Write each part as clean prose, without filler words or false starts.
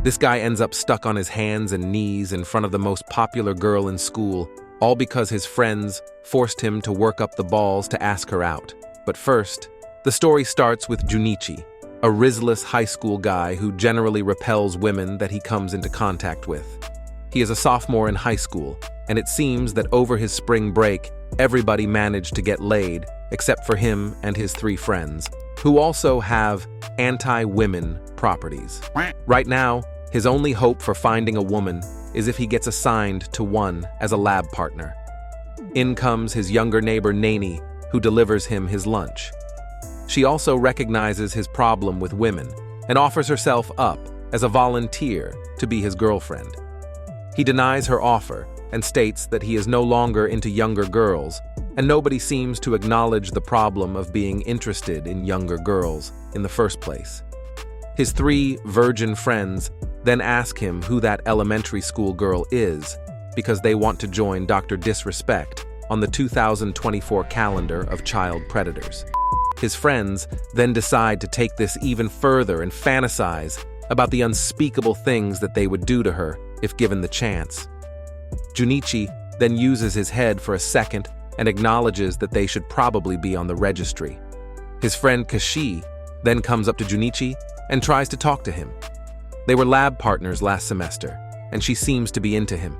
This guy ends up stuck on his hands and knees in front of the most popular girl in school, all because his friends forced him to work up the balls to ask her out. But first, the story starts with Junichi, a risless high school guy who generally repels women that he comes into contact with. He is a sophomore in high school, and it seems that over his spring break, everybody managed to get laid, except for him and his 3 friends, who also have anti-women properties. Right now, his only hope for finding a woman is if he gets assigned to one as a lab partner. In comes his younger neighbor Nani, who delivers him his lunch. She also recognizes his problem with women and offers herself up as a volunteer to be his girlfriend. He denies her offer and states that he is no longer into younger girls, and nobody seems to acknowledge the problem of being interested in younger girls in the first place. His 3 virgin friends then ask him who that elementary school girl is because they want to join Dr. Disrespect on the 2024 calendar of child predators. His friends then decide to take this even further and fantasize about the unspeakable things that they would do to her if given the chance. Junichi then uses his head for a second and acknowledges that they should probably be on the registry. His friend Kashi then comes up to Junichi and tries to talk to him. They were lab partners last semester, and she seems to be into him.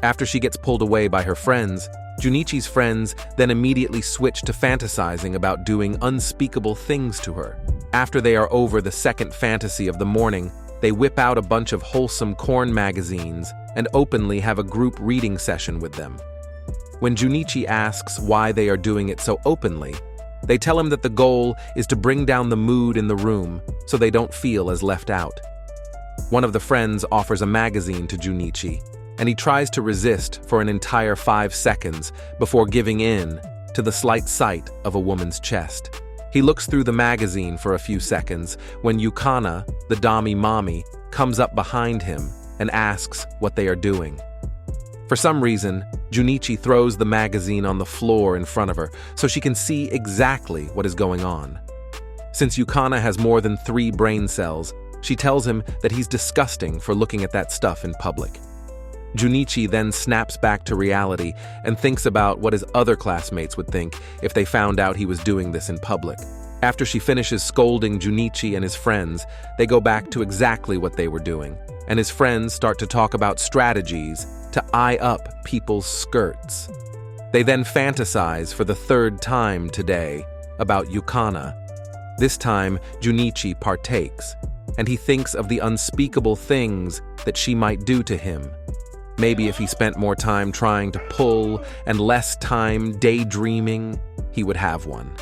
After she gets pulled away by her friends, Junichi's friends then immediately switch to fantasizing about doing unspeakable things to her. After they are over the second fantasy of the morning, they whip out a bunch of wholesome corn magazines and openly have a group reading session with them. When Junichi asks why they are doing it so openly, they tell him that the goal is to bring down the mood in the room so they don't feel as left out. One of the friends offers a magazine to Junichi, and he tries to resist for an entire 5 seconds before giving in to the slight sight of a woman's chest. He looks through the magazine for a few seconds when Yukana, the Dami mommy, comes up behind him and asks what they are doing. For some reason, Junichi throws the magazine on the floor in front of her so she can see exactly what is going on. Since Yukana has more than 3 brain cells, she tells him that he's disgusting for looking at that stuff in public. Junichi then snaps back to reality and thinks about what his other classmates would think if they found out he was doing this in public. After she finishes scolding Junichi and his friends, they go back to exactly what they were doing, and his friends start to talk about strategies to eye up people's skirts. They then fantasize for the 3rd time today about Yukana. This time, Junichi partakes, and he thinks of the unspeakable things that she might do to him. Maybe if he spent more time trying to pull and less time daydreaming, he would have one.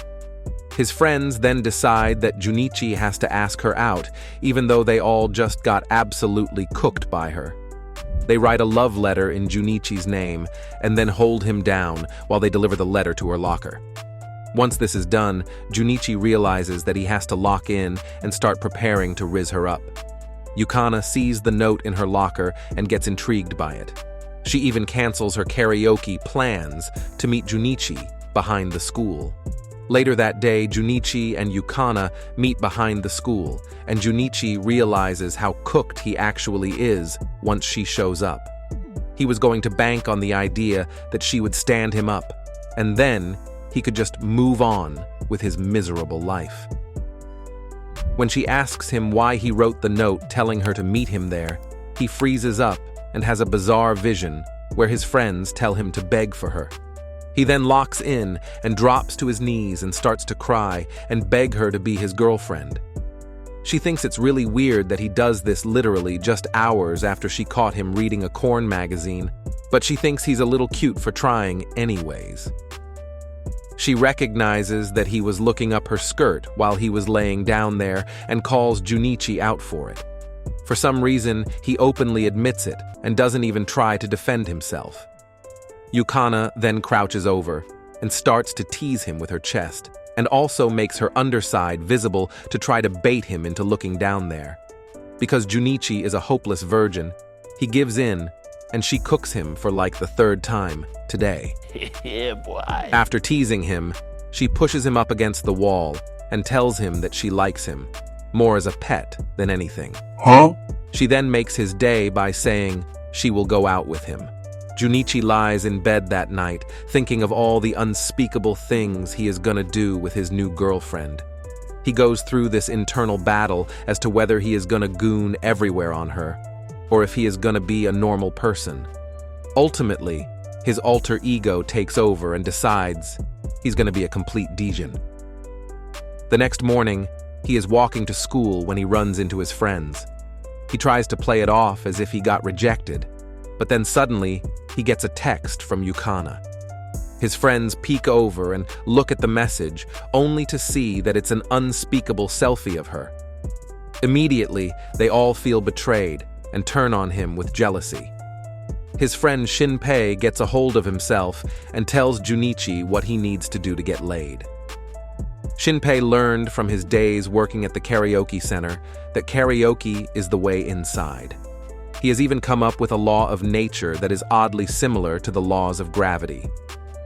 His friends then decide that Junichi has to ask her out, even though they all just got absolutely cooked by her. They write a love letter in Junichi's name and then hold him down while they deliver the letter to her locker. Once this is done, Junichi realizes that he has to lock in and start preparing to riz her up. Yukana sees the note in her locker and gets intrigued by it. She even cancels her karaoke plans to meet Junichi behind the school. Later that day, Junichi and Yukana meet behind the school, and Junichi realizes how cooked he actually is once she shows up. He was going to bank on the idea that she would stand him up, and then he could just move on with his miserable life. When she asks him why he wrote the note telling her to meet him there, he freezes up and has a bizarre vision where his friends tell him to beg for her. He then locks in and drops to his knees and starts to cry and beg her to be his girlfriend. She thinks it's really weird that he does this literally just hours after she caught him reading a corn magazine, but she thinks he's a little cute for trying anyways. She recognizes that he was looking up her skirt while he was laying down there and calls Junichi out for it. For some reason, he openly admits it and doesn't even try to defend himself. Yukana then crouches over and starts to tease him with her chest, and also makes her underside visible to try to bait him into looking down there. Because Junichi is a hopeless virgin, he gives in, and she cooks him for like the 3rd time today. Yeah, boy. After teasing him, she pushes him up against the wall and tells him that she likes him, more as a pet than anything. Huh? She then makes his day by saying she will go out with him. Junichi lies in bed that night, thinking of all the unspeakable things he is gonna do with his new girlfriend. He goes through this internal battle as to whether he is gonna goon everywhere on her, or if he is gonna be a normal person. Ultimately, his alter ego takes over and decides he's gonna be a complete dejin. The next morning, he is walking to school when he runs into his friends. He tries to play it off as if he got rejected, but then suddenly, he gets a text from Yukana. His friends peek over and look at the message, only to see that it's an unspeakable selfie of her. Immediately, they all feel betrayed and turn on him with jealousy. His friend Shinpei gets a hold of himself and tells Junichi what he needs to do to get laid. Shinpei learned from his days working at the karaoke center that karaoke is the way inside. He has even come up with a law of nature that is oddly similar to the laws of gravity.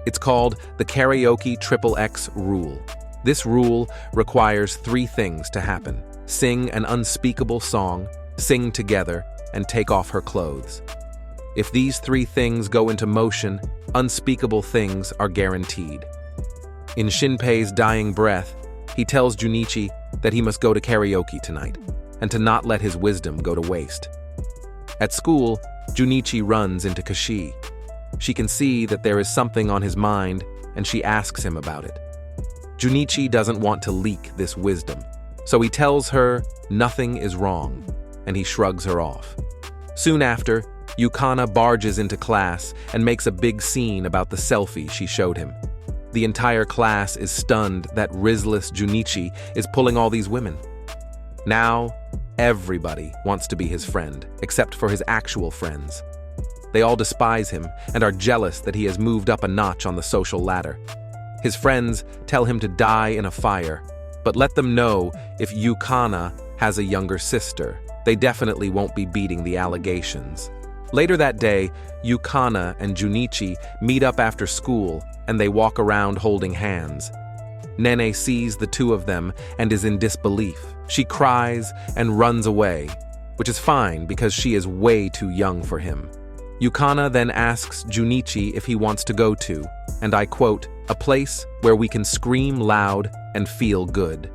It's called the karaoke XXX rule. This rule requires 3 things to happen: sing an unspeakable song, sing together, and take off her clothes. If these 3 things go into motion, unspeakable things are guaranteed. In Shinpei's dying breath, he tells Junichi that he must go to karaoke tonight, and to not let his wisdom go to waste. At school, Junichi runs into Kashi. She can see that there is something on his mind, and she asks him about it. Junichi doesn't want to leak this wisdom, so he tells her nothing is wrong, and he shrugs her off. Soon after, Yukana barges into class and makes a big scene about the selfie she showed him. The entire class is stunned that risless Junichi is pulling all these women. Now, everybody wants to be his friend, except for his actual friends. They all despise him and are jealous that he has moved up a notch on the social ladder. His friends tell him to die in a fire, but let them know if Yukana has a younger sister, they definitely won't be beating the allegations. Later that day, Yukana and Junichi meet up after school and they walk around holding hands. Nene sees the 2 of them and is in disbelief. She cries and runs away, which is fine because she is way too young for him. Yukana then asks Junichi if he wants to go to, and I quote, "a place where we can scream loud and feel good."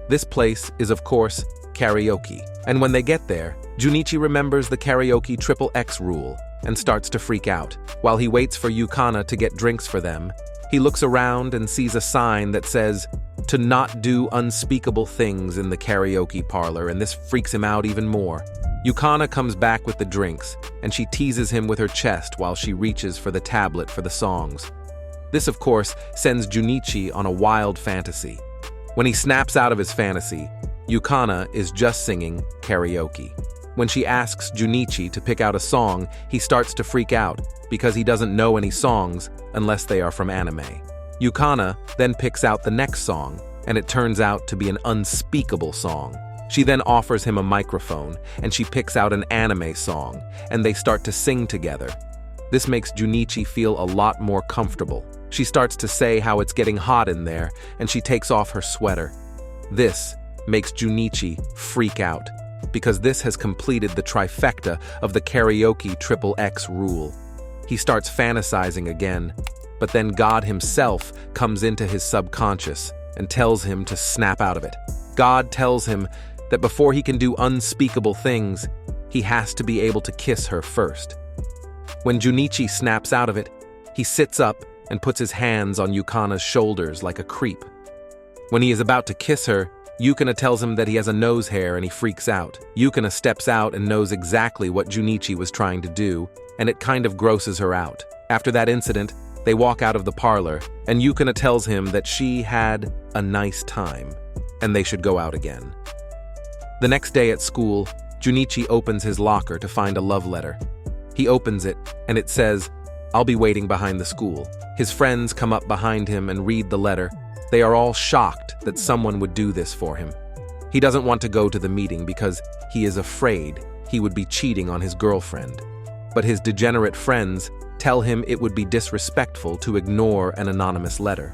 This place is, of course, karaoke. And when they get there, Junichi remembers the karaoke XXX rule and starts to freak out. While he waits for Yukana to get drinks for them, he looks around and sees a sign that says, "to not do unspeakable things in the karaoke parlor," and this freaks him out even more. Yukana comes back with the drinks, and she teases him with her chest while she reaches for the tablet for the songs. This, of course, sends Junichi on a wild fantasy. When he snaps out of his fantasy, Yukana is just singing karaoke. When she asks Junichi to pick out a song, he starts to freak out because he doesn't know any songs unless they are from anime. Yukana then picks out the next song, and it turns out to be an unspeakable song. She then offers him a microphone, and she picks out an anime song, and they start to sing together. This makes Junichi feel a lot more comfortable. She starts to say how it's getting hot in there, and she takes off her sweater. This makes Junichi freak out, because this has completed the trifecta of the karaoke XXX rule. He starts fantasizing again, but then God himself comes into his subconscious and tells him to snap out of it. God tells him that before he can do unspeakable things, he has to be able to kiss her first. When Junichi snaps out of it, he sits up and puts his hands on Yukana's shoulders like a creep. When he is about to kiss her, Yukana tells him that he has a nose hair and he freaks out. Yukana steps out and knows exactly what Junichi was trying to do, and it kind of grosses her out. After that incident, they walk out of the parlor, and Yukana tells him that she had a nice time, and they should go out again. The next day at school, Junichi opens his locker to find a love letter. He opens it, and it says, "I'll be waiting behind the school." His friends come up behind him and read the letter. They are all shocked that someone would do this for him. He doesn't want to go to the meeting because he is afraid he would be cheating on his girlfriend. But his degenerate friends tell him it would be disrespectful to ignore an anonymous letter.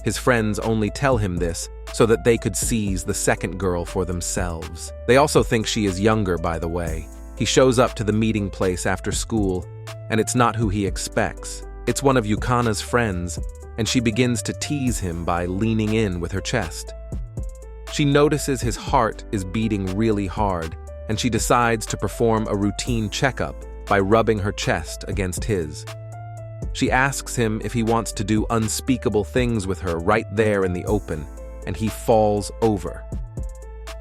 His friends only tell him this so that they could seize the second girl for themselves. They also think she is younger, by the way. He shows up to the meeting place after school, and it's not who he expects. It's one of Yukana's friends, and she begins to tease him by leaning in with her chest. She notices his heart is beating really hard, and she decides to perform a routine checkup by rubbing her chest against his. She asks him if he wants to do unspeakable things with her right there in the open, and he falls over.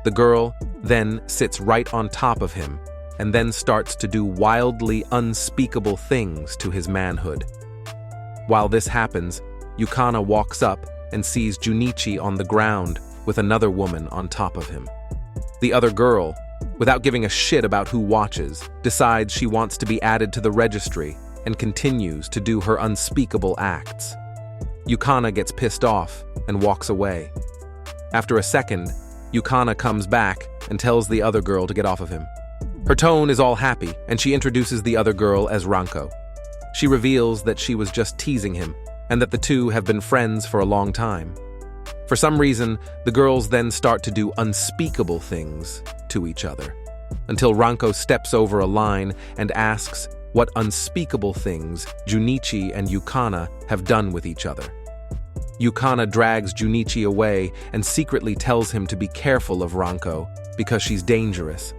The girl then sits right on top of him, and then starts to do wildly unspeakable things to his manhood. While this happens, Yukana walks up and sees Junichi on the ground with another woman on top of him. The other girl, without giving a shit about who watches, decides she wants to be added to the registry and continues to do her unspeakable acts. Yukana gets pissed off and walks away. After a second, Yukana comes back and tells the other girl to get off of him. Her tone is all happy, and she introduces the other girl as Ranko. She reveals that she was just teasing him, and that the two have been friends for a long time. For some reason, the girls then start to do unspeakable things to each other, until Ranko steps over a line and asks what unspeakable things Junichi and Yukana have done with each other. Yukana drags Junichi away and secretly tells him to be careful of Ranko because she's dangerous.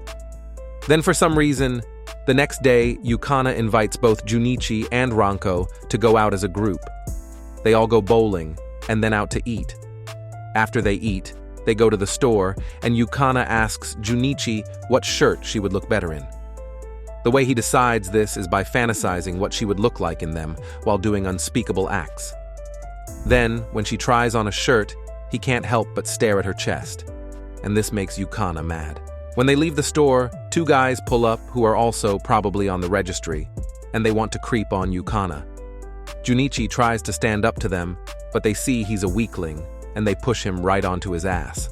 Then for some reason, the next day, Yukana invites both Junichi and Ranko to go out as a group. They all go bowling and then out to eat. After they eat, they go to the store, and Yukana asks Junichi what shirt she would look better in. The way he decides this is by fantasizing what she would look like in them while doing unspeakable acts. Then, when she tries on a shirt, he can't help but stare at her chest, and this makes Yukana mad. When they leave the store, two guys pull up who are also probably on the registry, and they want to creep on Yukana. Junichi tries to stand up to them, but they see he's a weakling, and they push him right onto his ass.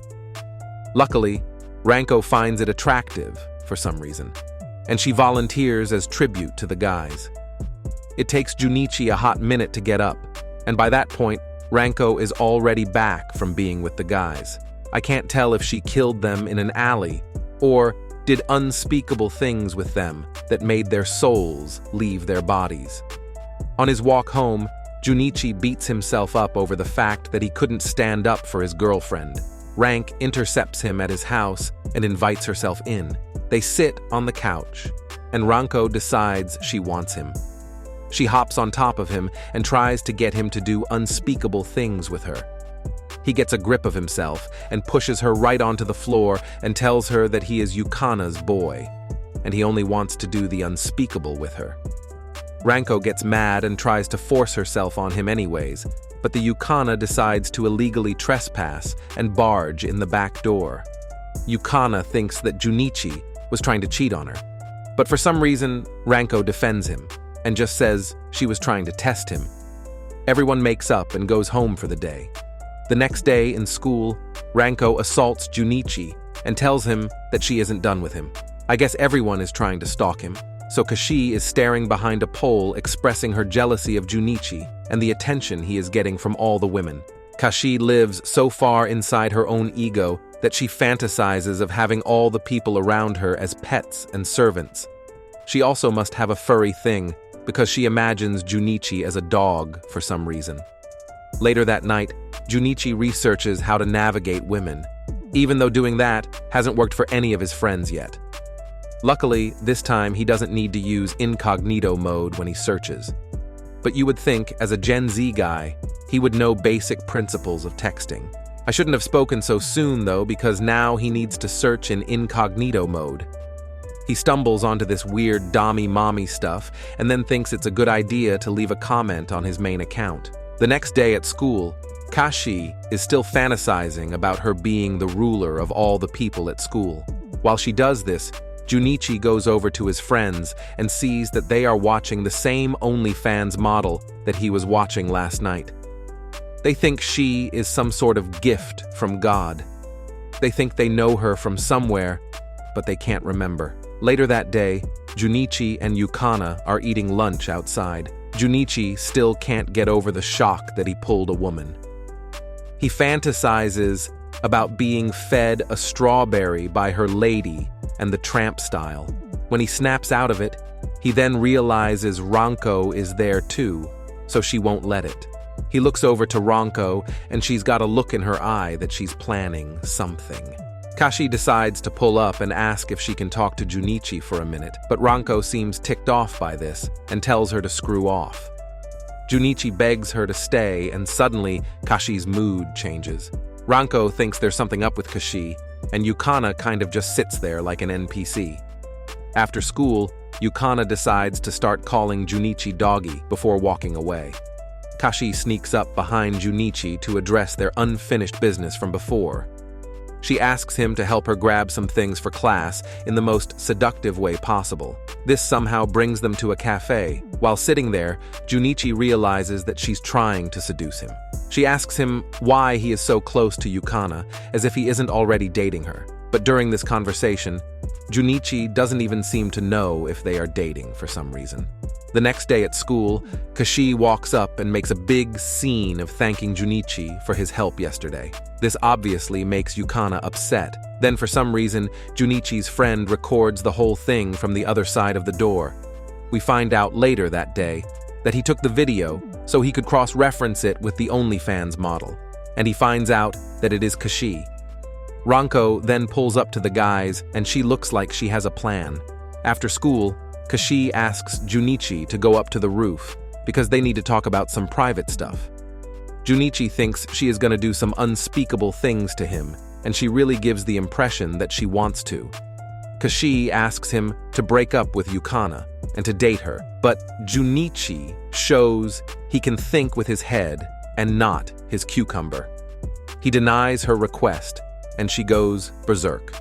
Luckily, Ranko finds it attractive for some reason, and she volunteers as tribute to the guys. It takes Junichi a hot minute to get up, and by that point, Ranko is already back from being with the guys. I can't tell if she killed them in an alley or did unspeakable things with them that made their souls leave their bodies. On his walk home, Junichi beats himself up over the fact that he couldn't stand up for his girlfriend. Rank intercepts him at his house and invites herself in. They sit on the couch, and Ranko decides she wants him. She hops on top of him and tries to get him to do unspeakable things with her. He gets a grip of himself and pushes her right onto the floor and tells her that he is Yukana's boy, and he only wants to do the unspeakable with her. Ranko gets mad and tries to force herself on him anyways, but the Yukana decides to illegally trespass and barge in the back door. Yukana thinks that Junichi was trying to cheat on her, but for some reason, Ranko defends him and just says she was trying to test him. Everyone makes up and goes home for the day. The next day in school, Ranko assaults Junichi and tells him that she isn't done with him. I guess everyone is trying to stalk him, so Kashi is staring behind a pole expressing her jealousy of Junichi and the attention he is getting from all the women. Kashi lives so far inside her own ego that she fantasizes of having all the people around her as pets and servants. She also must have a furry thing because she imagines Junichi as a dog for some reason. Later that night, Junichi researches how to navigate women, even though doing that hasn't worked for any of his friends yet. Luckily, this time he doesn't need to use incognito mode when he searches. But you would think, as a Gen Z guy, he would know basic principles of texting. I shouldn't have spoken so soon though, because now he needs to search in incognito mode. He stumbles onto this weird dommy-mommy stuff and then thinks it's a good idea to leave a comment on his main account. The next day at school, Kashi is still fantasizing about her being the ruler of all the people at school. While she does this, Junichi goes over to his friends and sees that they are watching the same OnlyFans model that he was watching last night. They think she is some sort of gift from God. They think they know her from somewhere, but they can't remember. Later that day, Junichi and Yukana are eating lunch outside. Junichi still can't get over the shock that he pulled a woman. He fantasizes about being fed a strawberry by her lady and the tramp style. When he snaps out of it, he then realizes Ranko is there too, so she won't let it. He looks over to Ranko, and she's got a look in her eye that she's planning something. Kashi decides to pull up and ask if she can talk to Junichi for a minute, but Ranko seems ticked off by this and tells her to screw off. Junichi begs her to stay, and suddenly Kashi's mood changes. Ranko thinks there's something up with Kashi, and Yukana kind of just sits there like an NPC. After school, Yukana decides to start calling Junichi doggy before walking away. Kashi sneaks up behind Junichi to address their unfinished business from before. She asks him to help her grab some things for class in the most seductive way possible. This somehow brings them to a cafe. While sitting there, Junichi realizes that she's trying to seduce him. She asks him why he is so close to Yukana, as if he isn't already dating her. But during this conversation, Junichi doesn't even seem to know if they are dating for some reason. The next day at school, Kashi walks up and makes a big scene of thanking Junichi for his help yesterday. This obviously makes Yukana upset. Then for some reason, Junichi's friend records the whole thing from the other side of the door. We find out later that day that he took the video so he could cross-reference it with the OnlyFans model, and he finds out that it is Kashi. Ranko then pulls up to the guys, and she looks like she has a plan. After school, Kashi asks Junichi to go up to the roof because they need to talk about some private stuff. Junichi thinks she is going to do some unspeakable things to him, and she really gives the impression that she wants to. Kashi asks him to break up with Yukana and to date her, but Junichi shows he can think with his head and not his cucumber. He denies her request, and she goes berserk.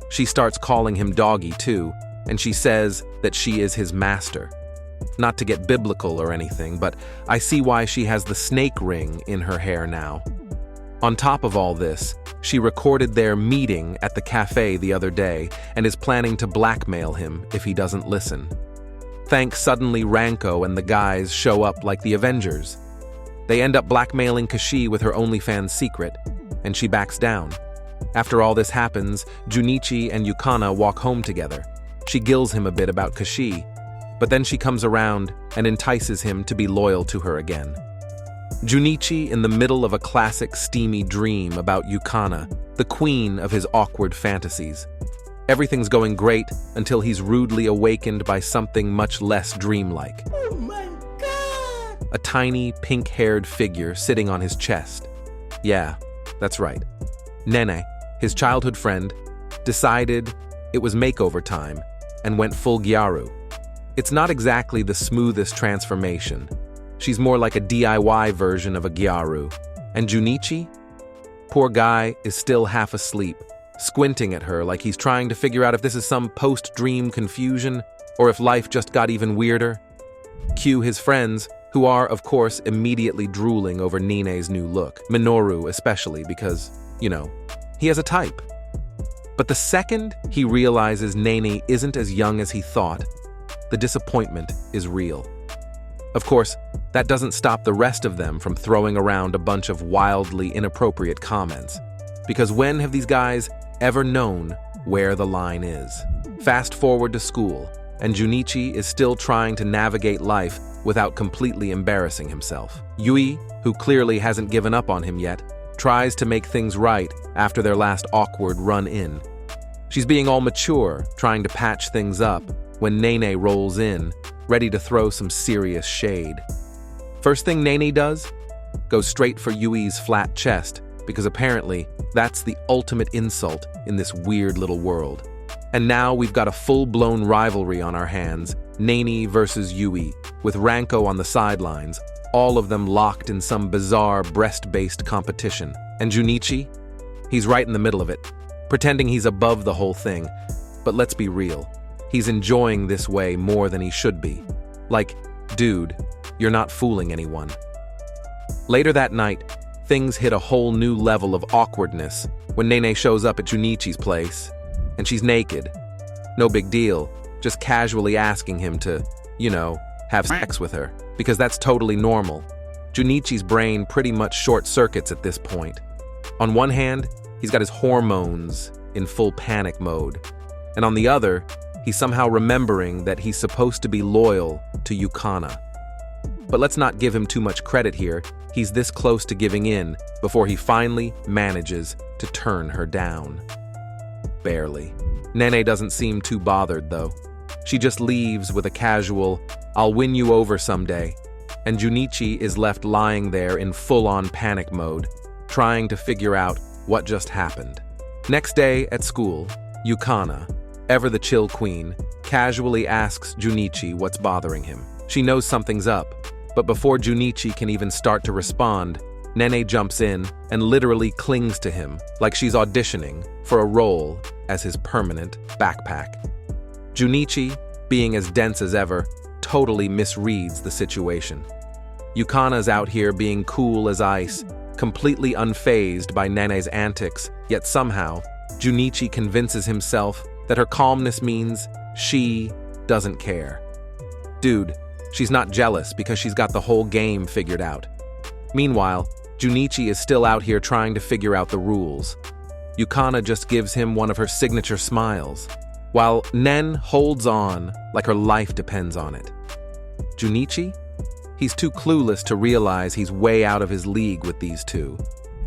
She starts calling him doggy too, and she says that she is his master. Not to get biblical or anything, but I see why she has the snake ring in her hair now. On top of all this, she recorded their meeting at the cafe the other day and is planning to blackmail him if he doesn't listen. Suddenly Ranko and the guys show up like the Avengers. They end up blackmailing Kashi with her OnlyFans secret, and she backs down. After all this happens, Junichi and Yukana walk home together. She gills him a bit about Kashi, but then she comes around and entices him to be loyal to her again. Junichi in the middle of a classic steamy dream about Yukana, the queen of his awkward fantasies. Everything's going great until he's rudely awakened by something much less dreamlike. Oh my God! A tiny, pink-haired figure sitting on his chest. Yeah, that's right. Nene, his childhood friend, decided it was makeover time and went full Gyaru. It's not exactly the smoothest transformation. She's more like a DIY version of a Gyaru. And Junichi? Poor guy is still half asleep, squinting at her like he's trying to figure out if this is some post-dream confusion or if life just got even weirder. Cue his friends, who are, of course, immediately drooling over Nene's new look. Minoru especially because, he has a type. But the second he realizes Nene isn't as young as he thought, the disappointment is real. Of course, that doesn't stop the rest of them from throwing around a bunch of wildly inappropriate comments. Because when have these guys ever known where the line is? Fast forward to school, and Junichi is still trying to navigate life without completely embarrassing himself. Yui, who clearly hasn't given up on him yet, tries to make things right after their last awkward run-in. She's being all mature, trying to patch things up, when Nene rolls in, ready to throw some serious shade. First thing Nene does? Goes straight for Yui's flat chest, because apparently that's the ultimate insult in this weird little world. And now we've got a full-blown rivalry on our hands, Nene versus Yui, with Ranko on the sidelines, all of them locked in some bizarre breast-based competition. And Junichi? He's right in the middle of it, pretending he's above the whole thing. But let's be real, he's enjoying this way more than he should be. Like, dude, you're not fooling anyone. Later that night, things hit a whole new level of awkwardness when Nene shows up at Junichi's place, and she's naked. No big deal, just casually asking him to, have sex with her, because that's totally normal. Junichi's brain pretty much short-circuits at this point. On one hand, he's got his hormones in full panic mode, and on the other, he's somehow remembering that he's supposed to be loyal to Yukana. But let's not give him too much credit here. He's this close to giving in before he finally manages to turn her down. Barely. Nene doesn't seem too bothered, though. She just leaves with a casual, "I'll win you over someday," and Junichi is left lying there in full-on panic mode, trying to figure out what just happened. Next day at school, Yukana, ever the chill queen, casually asks Junichi what's bothering him. She knows something's up, but before Junichi can even start to respond, Nene jumps in and literally clings to him like she's auditioning for a role as his permanent backpack. Junichi, being as dense as ever, totally misreads the situation. Yukana's out here being cool as ice, completely unfazed by Nene's antics, yet somehow, Junichi convinces himself that her calmness means she doesn't care. Dude, she's not jealous because she's got the whole game figured out. Meanwhile, Junichi is still out here trying to figure out the rules. Yukana just gives him one of her signature smiles, while Nen holds on like her life depends on it. Junichi? He's too clueless to realize he's way out of his league with these two.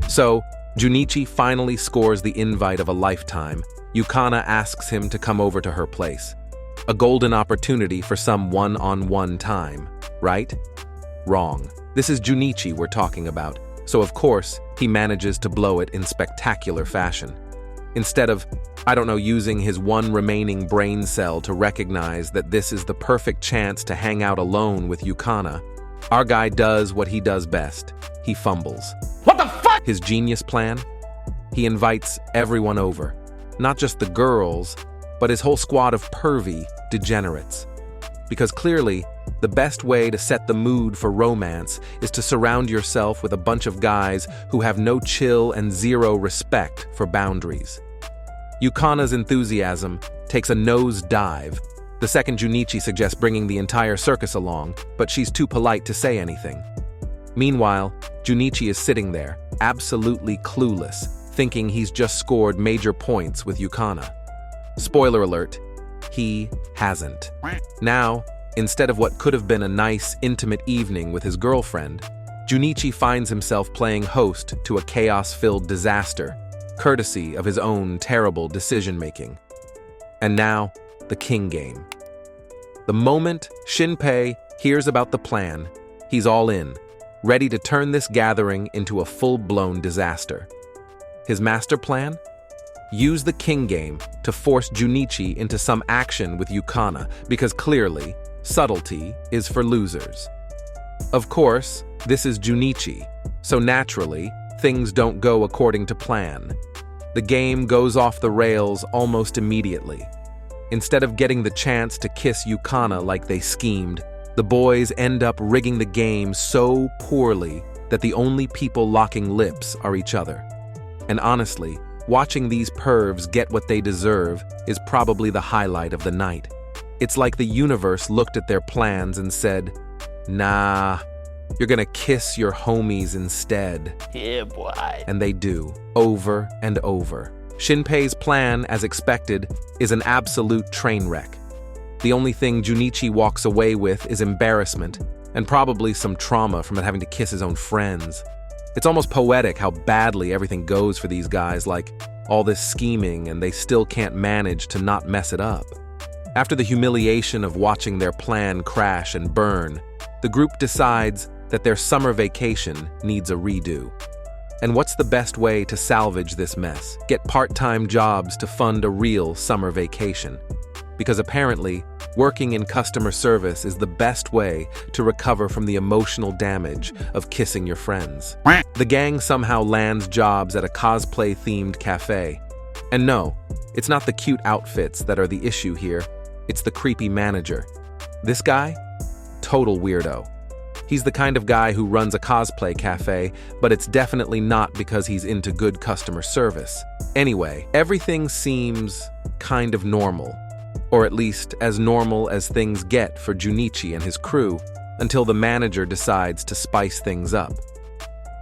So, Junichi finally scores the invite of a lifetime. Yukana asks him to come over to her place. A golden opportunity for some one-on-one time, right? Wrong. This is Junichi we're talking about, so of course, he manages to blow it in spectacular fashion. Instead of, using his one remaining brain cell to recognize that this is the perfect chance to hang out alone with Yukana, our guy does what he does best. He fumbles. What the fuck? His genius plan? He invites everyone over. Not just the girls, but his whole squad of pervy degenerates. Because clearly, the best way to set the mood for romance is to surround yourself with a bunch of guys who have no chill and zero respect for boundaries. Yukana's enthusiasm takes a nosedive the second Junichi suggests bringing the entire circus along, but she's too polite to say anything. Meanwhile, Junichi is sitting there, absolutely clueless, thinking he's just scored major points with Yukana. Spoiler alert, he hasn't. Now, instead of what could have been a nice, intimate evening with his girlfriend, Junichi finds himself playing host to a chaos-filled disaster, courtesy of his own terrible decision-making. And now, the king game. The moment Shinpei hears about the plan, he's all in, ready to turn this gathering into a full-blown disaster. His master plan? Use the king game to force Junichi into some action with Yukana, because clearly, subtlety is for losers. Of course, this is Junichi, so naturally, things don't go according to plan. The game goes off the rails almost immediately. Instead of getting the chance to kiss Yukana like they schemed, the boys end up rigging the game so poorly that the only people locking lips are each other. And honestly, watching these pervs get what they deserve is probably the highlight of the night. It's like the universe looked at their plans and said, "Nah, you're gonna kiss your homies instead." Yeah, boy. And they do, over and over. Shinpei's plan, as expected, is an absolute train wreck. The only thing Junichi walks away with is embarrassment, and probably some trauma from having to kiss his own friends. It's almost poetic how badly everything goes for these guys, like all this scheming and they still can't manage to not mess it up. After the humiliation of watching their plan crash and burn, the group decides that their summer vacation needs a redo. And what's the best way to salvage this mess? Get part-time jobs to fund a real summer vacation. Because apparently, working in customer service is the best way to recover from the emotional damage of kissing your friends. The gang somehow lands jobs at a cosplay-themed cafe. And no, it's not the cute outfits that are the issue here, it's the creepy manager. This guy? Total weirdo. He's the kind of guy who runs a cosplay cafe, but it's definitely not because he's into good customer service. Anyway, everything seems kind of normal. Or at least as normal as things get for Junichi and his crew, until the manager decides to spice things up.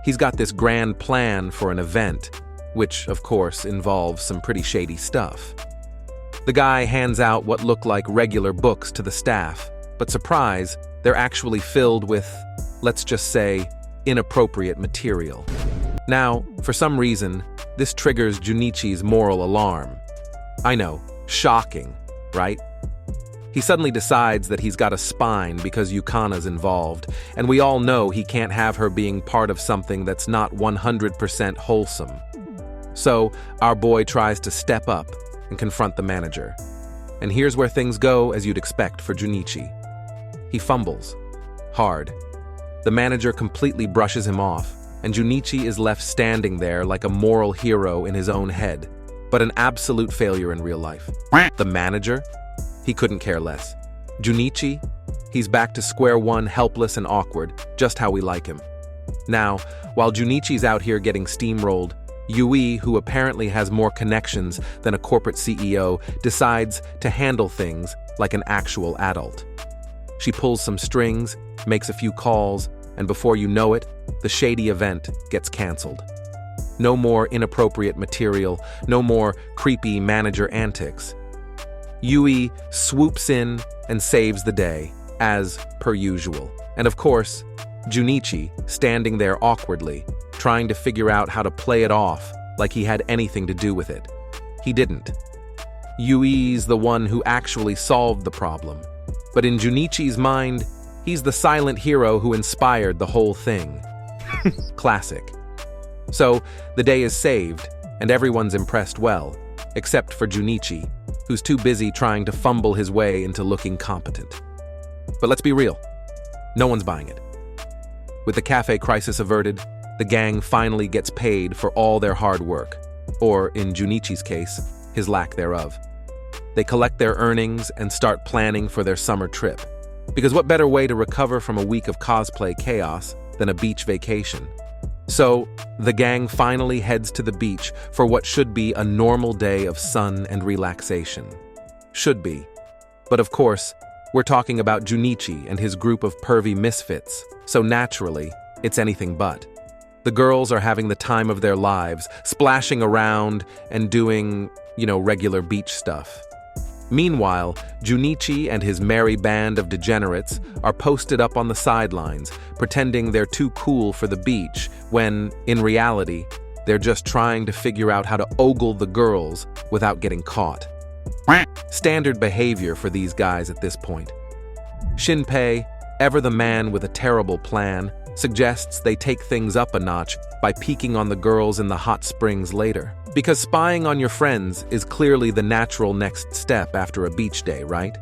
He's got this grand plan for an event, which, of course, involves some pretty shady stuff. The guy hands out what look like regular books to the staff, but surprise, they're actually filled with, let's just say, inappropriate material. Now, for some reason, this triggers Junichi's moral alarm. I know, shocking, right? He suddenly decides that he's got a spine because Yukana's involved, and we all know he can't have her being part of something that's not 100% wholesome. So, our boy tries to step up and confront the manager. And here's where things go as you'd expect for Junichi. He fumbles. Hard. The manager completely brushes him off, and Junichi is left standing there like a moral hero in his own head, but an absolute failure in real life. The manager? He couldn't care less. Junichi? He's back to square one, helpless and awkward, just how we like him. Now, while Junichi's out here getting steamrolled, Yui, who apparently has more connections than a corporate CEO, decides to handle things like an actual adult. She pulls some strings, makes a few calls, and before you know it, the shady event gets canceled. No more inappropriate material, no more creepy manager antics. Yui swoops in and saves the day, as per usual. And of course, Junichi, standing there awkwardly, trying to figure out how to play it off like he had anything to do with it. He didn't. Yui's the one who actually solved the problem. But in Junichi's mind, he's the silent hero who inspired the whole thing. Classic. So, the day is saved, and everyone's impressed well, except for Junichi, who's too busy trying to fumble his way into looking competent. But let's be real, no one's buying it. With the cafe crisis averted, the gang finally gets paid for all their hard work, or in Junichi's case, his lack thereof. They collect their earnings and start planning for their summer trip. Because what better way to recover from a week of cosplay chaos than a beach vacation? So, the gang finally heads to the beach for what should be a normal day of sun and relaxation. Should be. But of course, we're talking about Junichi and his group of pervy misfits, so naturally, it's anything but. The girls are having the time of their lives, splashing around and doing, regular beach stuff. Meanwhile, Junichi and his merry band of degenerates are posted up on the sidelines, pretending they're too cool for the beach, when, in reality, they're just trying to figure out how to ogle the girls without getting caught. Standard behavior for these guys at this point. Shinpei, ever the man with a terrible plan, suggests they take things up a notch by peeking on the girls in the hot springs later. Because spying on your friends is clearly the natural next step after a beach day, right?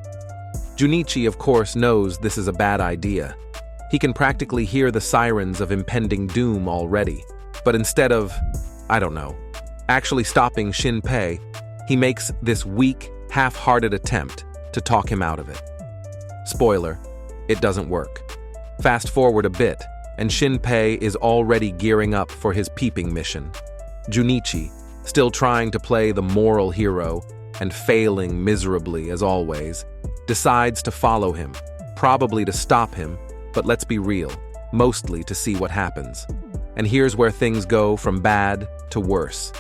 Junichi, of course, knows this is a bad idea. He can practically hear the sirens of impending doom already. But instead of, actually stopping Shinpei, he makes this weak, half-hearted attempt to talk him out of it. Spoiler, it doesn't work. Fast forward a bit, and Shinpei is already gearing up for his peeping mission. Junichi, still trying to play the moral hero and failing miserably as always, decides to follow him, probably to stop him, but let's be real, mostly to see what happens. And here's where things go from bad to worse.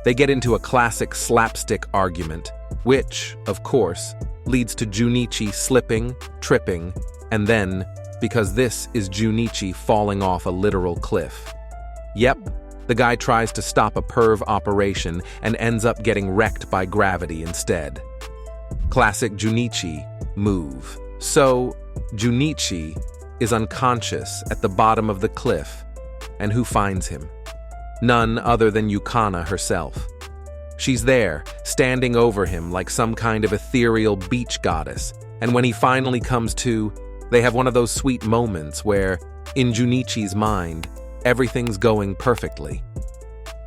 They get into a classic slapstick argument, which, of course, leads to Junichi slipping, tripping, and then, because this is Junichi falling off a literal cliff. Yep, the guy tries to stop a perv operation and ends up getting wrecked by gravity instead. Classic Junichi move. So, Junichi is unconscious at the bottom of the cliff, and who finds him? None other than Yukana herself. She's there, standing over him like some kind of ethereal beach goddess, and when he finally comes to, they have one of those sweet moments where, in Junichi's mind, everything's going perfectly.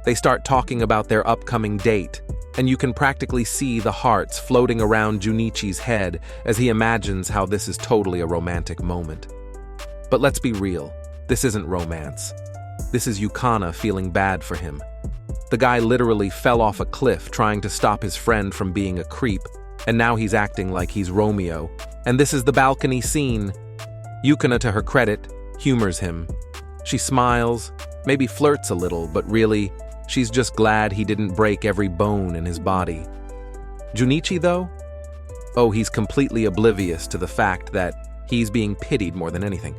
They start talking about their upcoming date, and you can practically see the hearts floating around Junichi's head as he imagines how this is totally a romantic moment. But let's be real, this isn't romance. This is Yukana feeling bad for him. The guy literally fell off a cliff trying to stop his friend from being a creep, and now he's acting like he's Romeo. And this is the balcony scene. Yukana, to her credit, humors him. She smiles, maybe flirts a little, but really, she's just glad he didn't break every bone in his body. Junichi, though? Oh, he's completely oblivious to the fact that he's being pitied more than anything.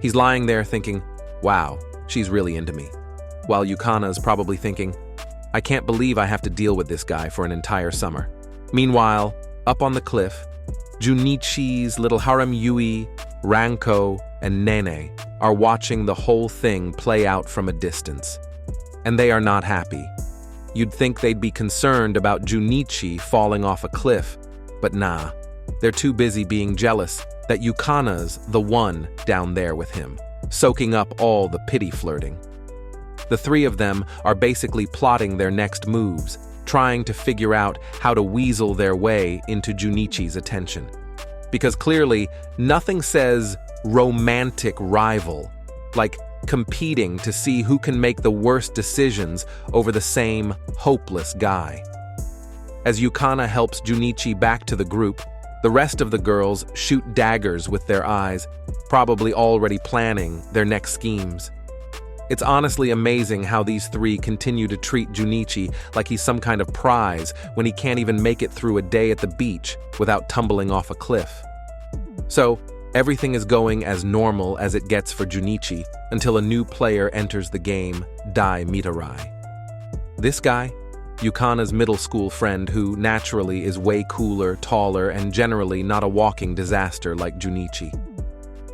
He's lying there thinking, wow, she's really into me. While Yukana's probably thinking, I can't believe I have to deal with this guy for an entire summer. Meanwhile, up on the cliff, Junichi's little harem Yui, Ranko, and Nene are watching the whole thing play out from a distance. And they are not happy. You'd think they'd be concerned about Junichi falling off a cliff, but nah, they're too busy being jealous that Yukana's the one down there with him, soaking up all the pity flirting. The three of them are basically plotting their next moves, trying to figure out how to weasel their way into Junichi's attention. Because clearly, nothing says romantic rival, like competing to see who can make the worst decisions over the same hopeless guy. As Yukana helps Junichi back to the group, the rest of the girls shoot daggers with their eyes, probably already planning their next schemes. It's honestly amazing how these three continue to treat Junichi like he's some kind of prize when he can't even make it through a day at the beach without tumbling off a cliff. So, everything is going as normal as it gets for Junichi until a new player enters the game, Dai Mitarai. This guy, Yukana's middle school friend who naturally is way cooler, taller, and generally not a walking disaster like Junichi.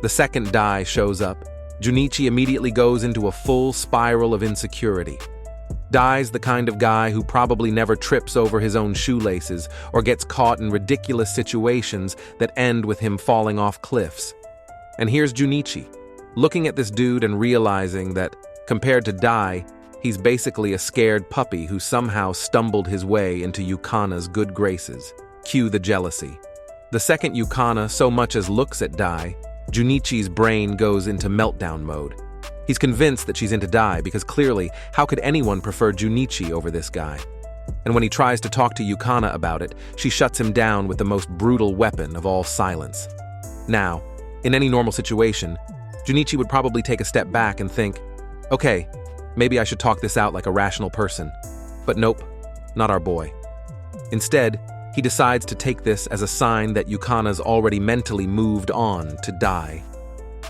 The second Dai shows up, Junichi immediately goes into a full spiral of insecurity. Dai's the kind of guy who probably never trips over his own shoelaces or gets caught in ridiculous situations that end with him falling off cliffs. And here's Junichi, looking at this dude and realizing that, compared to Dai, he's basically a scared puppy who somehow stumbled his way into Yukana's good graces. Cue the jealousy. The second Yukana so much as looks at Dai, Junichi's brain goes into meltdown mode. He's convinced that she's into Dai because clearly, how could anyone prefer Junichi over this guy? And when he tries to talk to Yukana about it, she shuts him down with the most brutal weapon of all, silence. Now, in any normal situation, Junichi would probably take a step back and think, okay, maybe I should talk this out like a rational person. But nope, not our boy. Instead, he decides to take this as a sign that Yukana's already mentally moved on to Dai,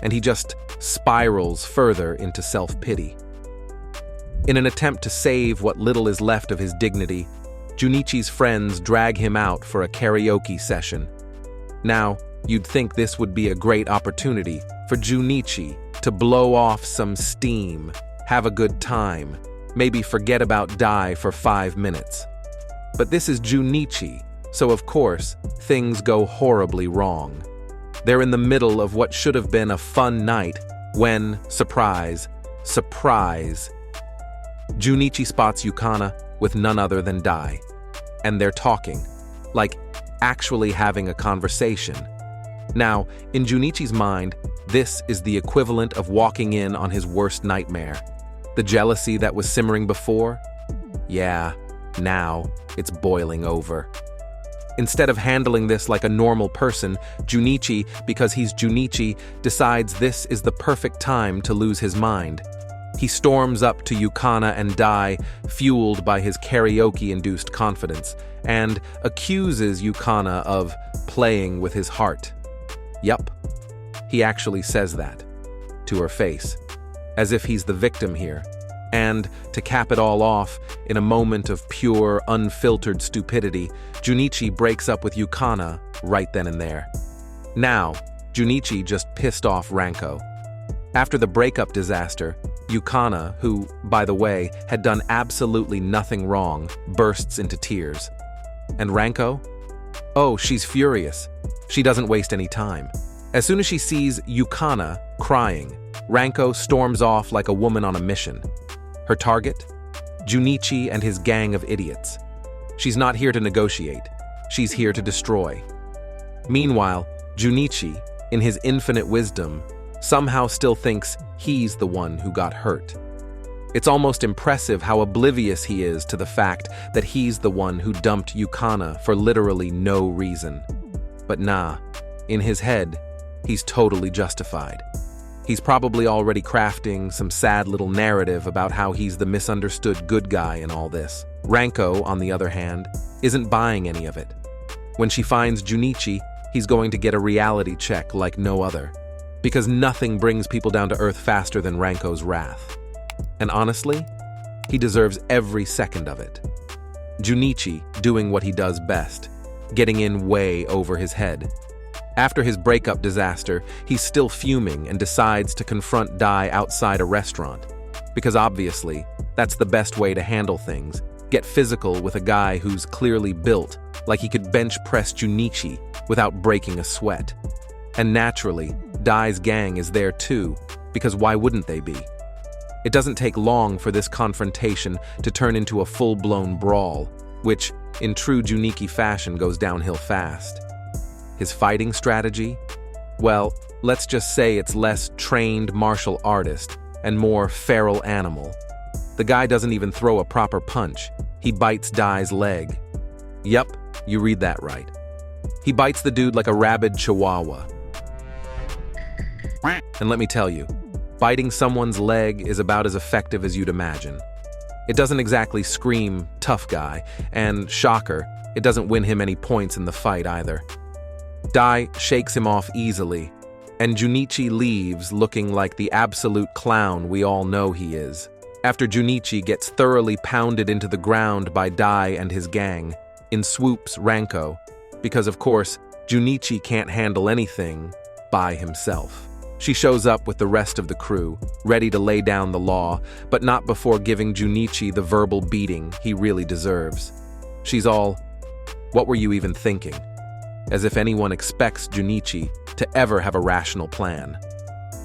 and he just spirals further into self-pity. In an attempt to save what little is left of his dignity, Junichi's friends drag him out for a karaoke session. Now, you'd think this would be a great opportunity for Junichi to blow off some steam, have a good time, maybe forget about Dai for 5 minutes. But this is Junichi, so of course, things go horribly wrong. They're in the middle of what should have been a fun night when, surprise, surprise, Junichi spots Yukana with none other than Dai. And they're talking, like actually having a conversation. Now, in Junichi's mind, this is the equivalent of walking in on his worst nightmare. The jealousy that was simmering before? Yeah, now it's boiling over. Instead of handling this like a normal person, Junichi, because he's Junichi, decides this is the perfect time to lose his mind. He storms up to Yukana and Dai, fueled by his karaoke-induced confidence, and accuses Yukana of playing with his heart. Yup, he actually says that, to her face, as if he's the victim here. And, to cap it all off, in a moment of pure, unfiltered stupidity, Junichi breaks up with Yukana right then and there. Now, Junichi just pissed off Ranko. After the breakup disaster, Yukana, who, by the way, had done absolutely nothing wrong, bursts into tears. And Ranko? Oh, she's furious. She doesn't waste any time. As soon as she sees Yukana crying, Ranko storms off like a woman on a mission. Her target? Junichi and his gang of idiots. She's not here to negotiate. She's here to destroy. Meanwhile, Junichi, in his infinite wisdom, somehow still thinks he's the one who got hurt. It's almost impressive how oblivious he is to the fact that he's the one who dumped Yukana for literally no reason. But nah, in his head, he's totally justified. He's probably already crafting some sad little narrative about how he's the misunderstood good guy in all this. Ranko, on the other hand, isn't buying any of it. When she finds Junichi, he's going to get a reality check like no other. Because nothing brings people down to earth faster than Ranko's wrath. And honestly, he deserves every second of it. Junichi doing what he does best, getting in way over his head. After his breakup disaster, he's still fuming and decides to confront Dai outside a restaurant. Because obviously, that's the best way to handle things. Get physical with a guy who's clearly built, like he could bench press Junichi without breaking a sweat. And naturally, Dai's gang is there too, because why wouldn't they be? It doesn't take long for this confrontation to turn into a full-blown brawl, which, in true Junichi fashion, goes downhill fast. His fighting strategy? Well, let's just say it's less trained martial artist and more feral animal. The guy doesn't even throw a proper punch. He bites Dai's leg. Yup, you read that right. He bites the dude like a rabid chihuahua. And let me tell you, biting someone's leg is about as effective as you'd imagine. It doesn't exactly scream tough guy, and shocker, it doesn't win him any points in the fight either. Dai shakes him off easily, and Junichi leaves looking like the absolute clown we all know he is. After Junichi gets thoroughly pounded into the ground by Dai and his gang, in swoops Ranko, because of course, Junichi can't handle anything by himself. She shows up with the rest of the crew, ready to lay down the law, but not before giving Junichi the verbal beating he really deserves. She's all, "What were you even thinking?" As if anyone expects Junichi to ever have a rational plan.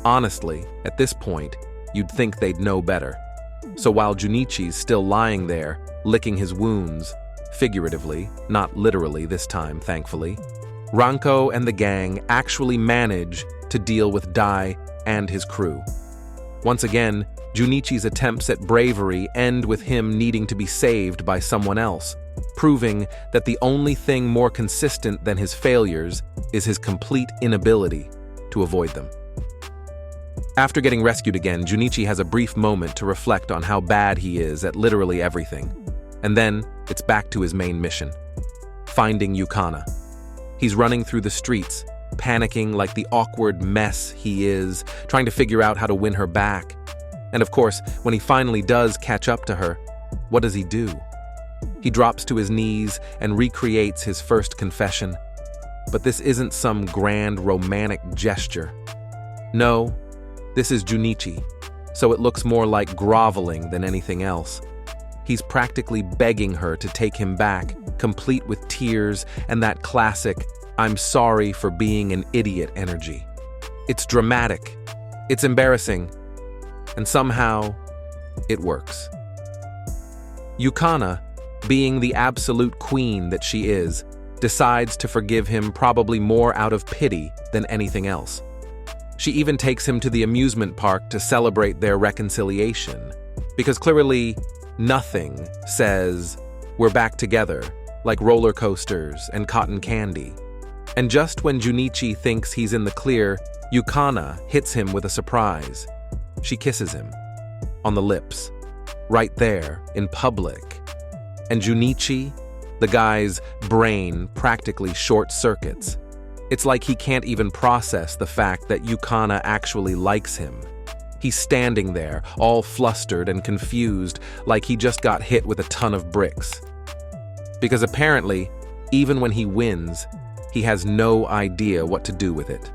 Honestly, at this point, you'd think they'd know better. So while Junichi's still lying there, licking his wounds, figuratively, not literally this time, thankfully, Ranko and the gang actually manage to deal with Dai and his crew. Once again, Junichi's attempts at bravery end with him needing to be saved by someone else, proving that the only thing more consistent than his failures is his complete inability to avoid them. After getting rescued again, Junichi has a brief moment to reflect on how bad he is at literally everything. And then, it's back to his main mission, finding Yukana. He's running through the streets, panicking like the awkward mess he is, trying to figure out how to win her back. And of course, when he finally does catch up to her, what does he do? He drops to his knees and recreates his first confession. But this isn't some grand romantic gesture. No, this is Junichi, so it looks more like groveling than anything else. He's practically begging her to take him back, complete with tears and that classic, "I'm sorry for being an idiot" energy. It's dramatic, it's embarrassing, and somehow, it works. Yukana, being the absolute queen that she is, decides to forgive him probably more out of pity than anything else. She even takes him to the amusement park to celebrate their reconciliation, because clearly nothing says, "We're back together," like roller coasters and cotton candy. And just when Junichi thinks he's in the clear, Yukana hits him with a surprise. She kisses him. On the lips. Right there, in public. And Junichi, the guy's brain practically short-circuits. It's like he can't even process the fact that Yukana actually likes him. He's standing there, all flustered and confused, like he just got hit with a ton of bricks. Because apparently, even when he wins, he has no idea what to do with it.